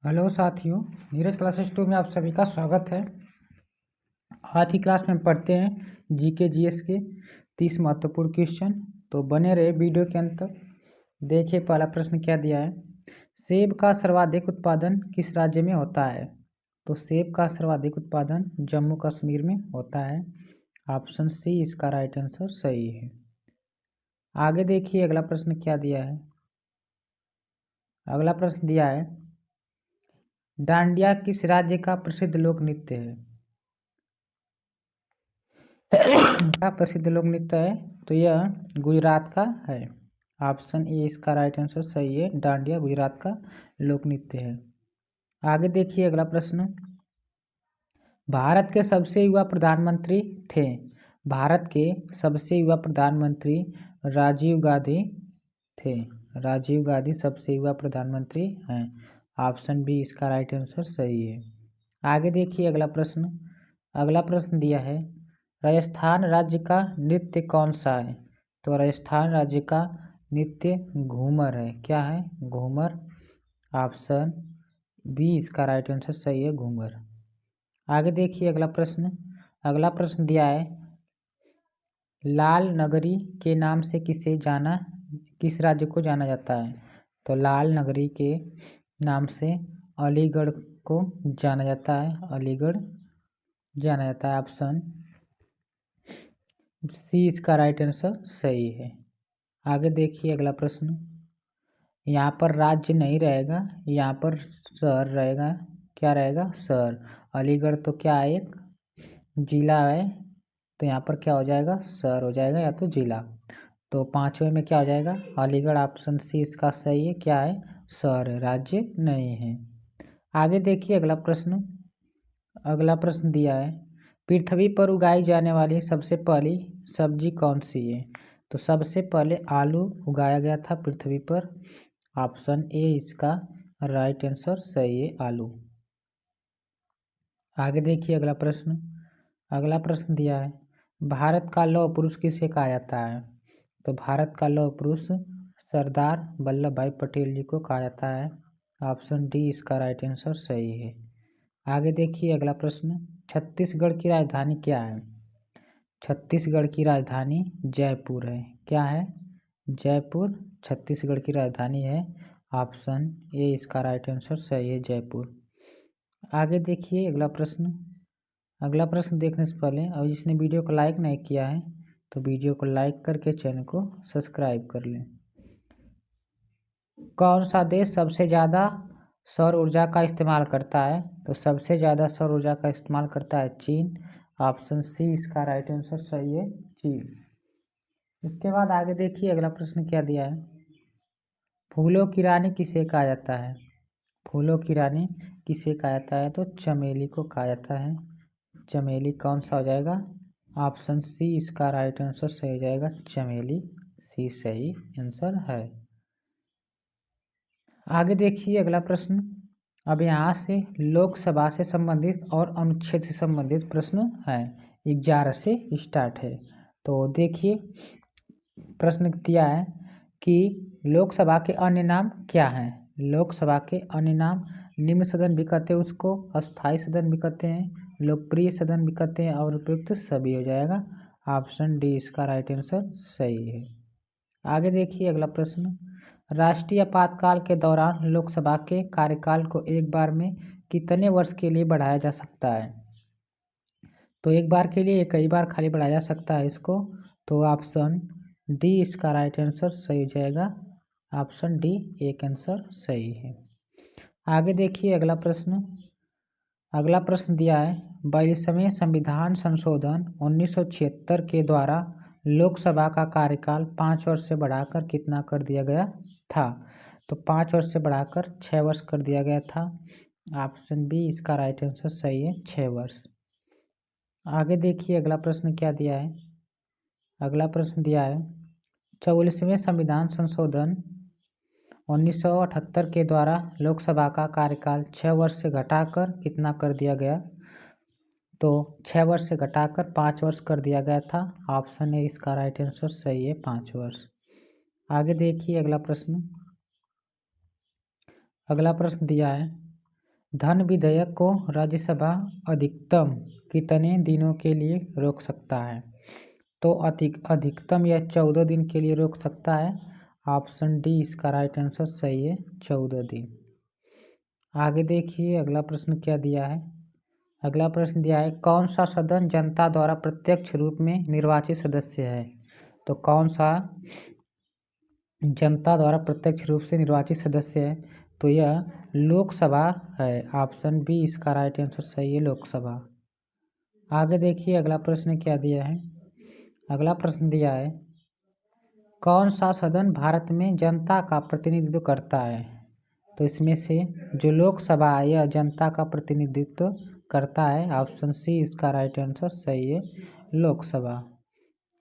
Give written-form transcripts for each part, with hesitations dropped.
Hello साथियों, Neeraj classes 2 में आप सभी का स्वागत है। आज की क्लास में पढ़ते हैं जीके जीएस के 30 महत्वपूर्ण क्वेश्चन। तो बने रहे वीडियो के अंत तक। देखिए पहला प्रश्न क्या दिया है। सेब का सर्वाधिक उत्पादन किस राज्य में होता है? तो सेब का सर्वाधिक उत्पादन जम्मू कश्मीर में होता है। ऑप्शन सी इसका राइट आंसर सही है। आगे देखिए अगला प्रश्न क्या दिया है। अगला प्रश्न दिया है, डांडिया किस राज्य का प्रसिद्ध लोक नृत्य है? का प्रसिद्ध लोक नृत्य है तो यह गुजरात का है। ऑप्शन ए इसका राइट आंसर सही है। डांडिया गुजरात का लोक नृत्य है। आगे देखिए अगला प्रश्न, भारत के सबसे युवा प्रधानमंत्री थे। भारत के सबसे युवा प्रधानमंत्री राजीव गांधी थे। राजीव गांधी सबसे युवा प्रधानमंत्री हैं। ऑप्शन बी इसका राइट आंसर सही है। आगे देखिए अगला प्रश्न। अगला प्रश्न दिया है, राजस्थान राज्य का नृत्य कौन सा है? तो राजस्थान राज्य का नृत्य घूमर है। क्या है? घूमर। ऑप्शन बी इसका राइट आंसर सही है, घूमर। आगे देखिए अगला प्रश्न। अगला प्रश्न दिया है, लाल नगरी के नाम से किस राज्य को जाना जाता है? तो लाल नगरी के नाम से अलीगढ़ को जाना जाता है। अलीगढ़ जाना जाता है। ऑप्शन सी इसका राइट आंसर सही है। आगे देखिए अगला प्रश्न। यहाँ पर राज्य नहीं रहेगा, यहाँ पर शहर रहेगा। क्या रहेगा? शहर। अलीगढ़ तो क्या है? एक जिला है। तो यहाँ पर क्या हो जाएगा? शहर हो जाएगा या तो जिला। तो पांचवें में क्या हो जाएगा? अलीगढ़। ऑप्शन सी इसका सही है। क्या है? शहर है, राज्य नहीं है। आगे देखिए अगला प्रश्न। अगला प्रश्न दिया है, पृथ्वी पर उगाई जाने वाली सबसे पहली सब्जी कौन सी है? तो सबसे पहले आलू उगाया गया था पृथ्वी पर। ऑप्शन ए इसका राइट आंसर सही है, आलू। आगे देखिए अगला प्रश्न। अगला प्रश्न दिया है, भारत का लौह पुरुष किसे कहा जाता है? तो भारत का लौह पुरुष सरदार वल्लभ भाई पटेल जी को कहा जाता है। ऑप्शन डी इसका राइट आंसर सही है। आगे देखिए अगला प्रश्न, छत्तीसगढ़ की राजधानी क्या है? छत्तीसगढ़ की राजधानी जयपुर है। क्या है? जयपुर छत्तीसगढ़ की राजधानी है। ऑप्शन ए इसका राइट आंसर सही है, जयपुर। आगे देखिए अगला प्रश्न। अगला प्रश्न देखने से पहले और जिसने वीडियो को लाइक नहीं किया है तो वीडियो को लाइक करके चैनल को सब्सक्राइब कर लें। कौन सा देश सबसे ज़्यादा सौर ऊर्जा का इस्तेमाल करता है? तो सबसे ज़्यादा सौर ऊर्जा का इस्तेमाल करता है चीन। ऑप्शन सी इसका राइट आंसर सही है, चीन। इसके बाद आगे देखिए अगला प्रश्न क्या दिया है, फूलों की रानी किसे कहा जाता है? फूलों की रानी किसे कहा जाता है? तो चमेली को कहा जाता है। चमेली कौन सा हो जाएगा? ऑप्शन सी इसका राइट आंसर सही हो जाएगा, चमेली। सी सही आंसर है। आगे देखिए अगला प्रश्न। अब यहाँ से लोकसभा से संबंधित और अनुच्छेद से संबंधित प्रश्न है। 11 से स्टार्ट है। तो देखिए प्रश्न दिया है कि लोकसभा के अन्य नाम क्या हैं? लोकसभा के अन्य नाम, निम्न सदन भी कहते हैं उसको, अस्थायी सदन भी कहते हैं, लोकप्रिय सदन भी कहते हैं और उपयुक्त सभी हो जाएगा। ऑप्शन डी इसका राइट आंसर सही है। आगे देखिए अगला प्रश्न, राष्ट्रीय आपातकाल के दौरान लोकसभा के कार्यकाल को एक बार में कितने वर्ष के लिए बढ़ाया जा सकता है? तो एक बार के लिए कई बार खाली बढ़ाया जा सकता है इसको। तो ऑप्शन डी इसका राइट आंसर सही हो जाएगा। ऑप्शन डी एक आंसर सही है। आगे देखिए अगला प्रश्न। अगला प्रश्न दिया है, 42वें संविधान संशोधन 1976 के द्वारा लोकसभा का कार्यकाल 5 वर्ष से बढ़ाकर कितना कर दिया गया था? तो 5 वर्ष से बढ़ाकर 6 वर्ष कर दिया गया था। ऑप्शन बी इसका राइट आंसर सही है, 6 वर्ष। आगे देखिए अगला प्रश्न क्या दिया है। अगला प्रश्न दिया है, 44वें संविधान संशोधन 1978 के द्वारा लोकसभा का कार्यकाल 6 वर्ष से घटाकर कितना कर दिया गया? तो 6 वर्ष से घटाकर 5 वर्ष कर दिया गया था। ऑप्शन ए इसका राइट आंसर सही है, 5 वर्ष। आगे देखिए अगला प्रश्न। अगला प्रश्न दिया है, धन विधेयक को राज्यसभा अधिकतम कितने दिनों के लिए रोक सकता है? तो अधिकतम यह 14 दिन के लिए रोक सकता है। ऑप्शन डी इसका राइट आंसर सही है, 14 दिन। आगे देखिए अगला प्रश्न क्या दिया है। अगला प्रश्न दिया है कौन सा सदन जनता द्वारा प्रत्यक्ष रूप में निर्वाचित सदस्य है? तो कौन सा जनता द्वारा प्रत्यक्ष रूप से निर्वाचित सदस्य है? तो यह लोकसभा है। ऑप्शन बी इसका राइट आंसर सही है, लोकसभा। आगे देखिए अगला प्रश्न क्या दिया है। अगला प्रश्न दिया है कौन सा सदन भारत में जनता का प्रतिनिधित्व करता है? तो इसमें से जो लोकसभा है यह जनता का प्रतिनिधित्व करता है। ऑप्शन सी इसका राइट आंसर सही है, लोकसभा।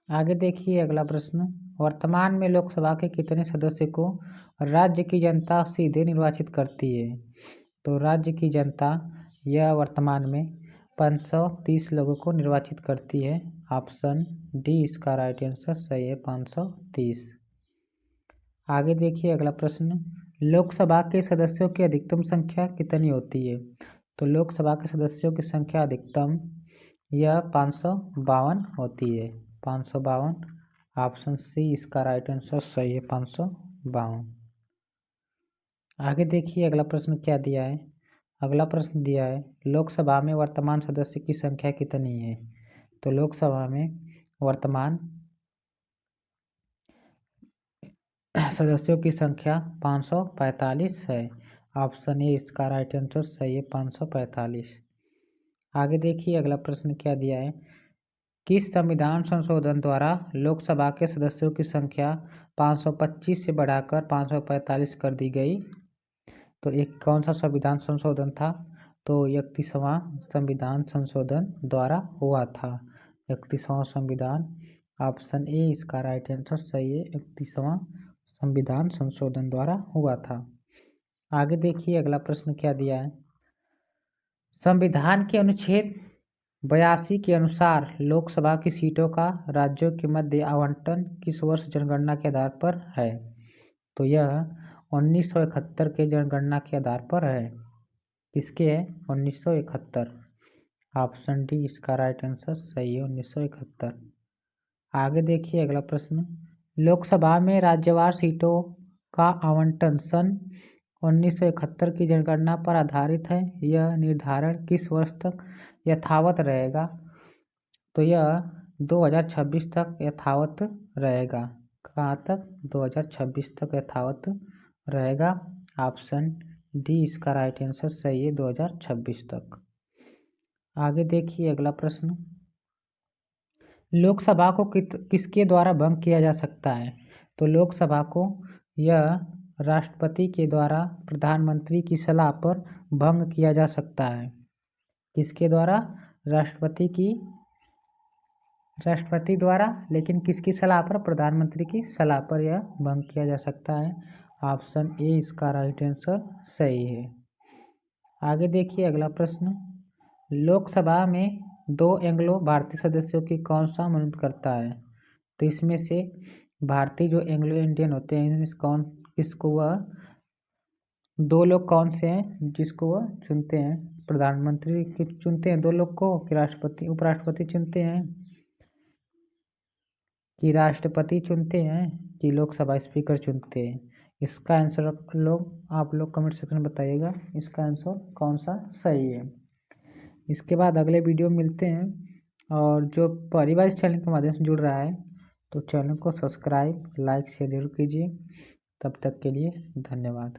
आगे देखिए अगला प्रश्न वर्तमान में लोकसभा के कितने सदस्य को राज्य की जनता सीधे निर्वाचित करती है? तो राज्य की जनता यह वर्तमान में 530 लोगों को निर्वाचित करती है। ऑप्शन डी इसका राइट आंसर सही है, 530। आगे देखिए अगला प्रश्न लोकसभा के सदस्यों की अधिकतम संख्या कितनी होती है? तो लोकसभा के सदस्यों की संख्या अधिकतम यह 552 होती है, 552। ऑप्शन सी इसका राइट आंसर सही है, 552। आगे देखिए अगला प्रश्न क्या दिया है। अगला प्रश्न दिया है लोकसभा में वर्तमान सदस्य की संख्या कितनी है? तो लोकसभा में वर्तमान सदस्यों की संख्या 545 है। ऑप्शन ए इसका राइट आंसर सही है, 545। आगे देखिए अगला प्रश्न क्या दिया है किस संविधान संशोधन द्वारा लोकसभा के सदस्यों की संख्या 525 से बढ़ाकर 545 कर दी गई? तो एक कौन सा संविधान संशोधन था? तो 31वां संविधान संशोधन द्वारा हुआ था, 31वां संविधान। ऑप्शन ए इसका राइट आंसर सही है, 31वां संविधान संशोधन द्वारा हुआ था। आगे देखिए अगला प्रश्न क्या दिया है। संविधान के अनुच्छेद 82 के अनुसार लोकसभा की सीटों का राज्यों के मध्य आवंटन किस वर्ष जनगणना के आधार पर है? तो यह 1971 के जनगणना के आधार पर है। किसके है? 1971। ऑप्शन डी इसका राइट आंसर सही है, 1971। आगे देखिए अगला प्रश्न लोकसभा में राज्यवार सीटों का आवंटन सन 1971 की जनगणना पर आधारित है। यह निर्धारण किस वर्ष तक यथावत रहेगा? तो यह 2026 तक यथावत रहेगा। कहाँ तक? 2026 तक यथावत रहेगा। ऑप्शन डी इसका राइट आंसर सही है, 2026 तक। आगे देखिए अगला प्रश्न लोकसभा को किसके द्वारा भंग किया जा सकता है? तो लोकसभा को यह राष्ट्रपति के द्वारा प्रधानमंत्री की सलाह पर भंग किया जा सकता है। किसके द्वारा? राष्ट्रपति द्वारा, लेकिन किसकी सलाह पर? प्रधानमंत्री की सलाह पर यह भंग किया जा सकता है। ऑप्शन ए इसका राइट आंसर सही है। आगे देखिए अगला प्रश्न लोकसभा में 2 एंग्लो भारतीय सदस्यों की कौन सा मनोनीत करता है? तो इसमें से भारतीय जो एंग्लो इंडियन होते हैं इनमें किसको वह 2 लोग कौन से हैं जिसको वह चुनते हैं? प्रधानमंत्री की चुनते हैं 2 लोग को कि राष्ट्रपति उपराष्ट्रपति चुनते हैं कि राष्ट्रपति चुनते हैं कि लोकसभा स्पीकर चुनते हैं? इसका आंसर आप लोग कमेंट सेक्शन में बताइएगा इसका आंसर कौन सा सही है। इसके बाद अगले वीडियो मिलते हैं। और जो पहली बार इस चैनल के माध्यम से जुड़ रहा है तो चैनल को सब्सक्राइब लाइक शेयर जरूर कीजिए। तब तक के लिए धन्यवाद।